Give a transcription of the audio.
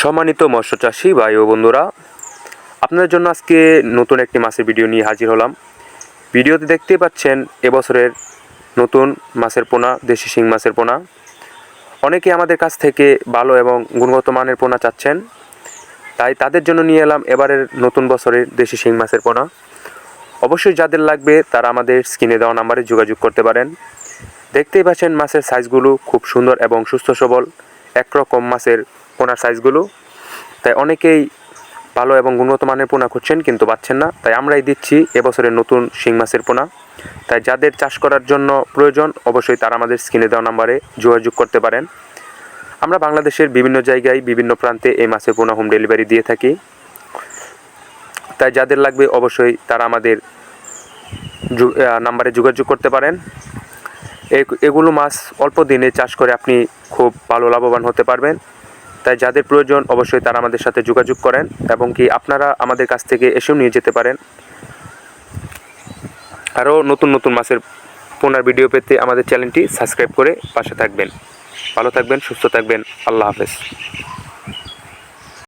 সম্মানিত মৎস্য চাষী ভাই ও বন্ধুরা, আপনাদের জন্য আজকে নতুন একটি মাছের ভিডিও নিয়ে হাজির হলাম। ভিডিওতে দেখতেই পাচ্ছেন এবছরের নতুন মাছের পোনা, দেশি শিং মাছের পোনা। অনেকে আমাদের কাছ থেকে ভালো এবং গুণগত মানের পোনা চাচ্ছেন, তাই তাদের জন্য নিয়ে এলাম এবারের নতুন বছরের দেশি শিং মাছের পোনা। অবশ্যই যাদের লাগবে তারা আমাদের স্ক্রিনে দেওয়া নাম্বারে যোগাযোগ করতে পারেন। দেখতেই পাচ্ছেন মাছের সাইজগুলো খুব সুন্দর এবং সুস্থ সবল, একরকম মাছের পোনার সাইজগুলো। তাই অনেকেই ভালো এবং গুণগত মানের পোনা খুঁজছেন কিন্তু পাচ্ছেন না, তাই আমরাই দিচ্ছি এবছরের নতুন শিং মাছের পোনা। তাই যাদের চাষ করার জন্য প্রয়োজন অবশ্যই তারা আমাদের স্ক্রিনে দেওয়া নাম্বারে যোগাযোগ করতে পারেন। আমরা বাংলাদেশের বিভিন্ন জায়গায় বিভিন্ন প্রান্তে এই মাছের পোনা হোম ডেলিভারি দিয়ে থাকি। তাই যাদের লাগবে অবশ্যই তারা আমাদের নাম্বারে যোগাযোগ করতে পারেন। এগুলো মাছ অল্প দিনে চাষ করে আপনি খুব ভালো লাভবান হতে পারবেন। তাই যাদের প্রয়োজন অবশ্যই তারা আমাদের সাথে যোগাযোগ করেন, এবং কি আপনারা আমাদের কাছ থেকে এসেও নিয়ে যেতে পারেন। আরও নতুন নতুন মাছের পোনার ভিডিও পেতে আমাদের চ্যানেলটি সাবস্ক্রাইব করে পাশে থাকবেন। ভালো থাকবেন, সুস্থ থাকবেন। আল্লাহ হাফেজ।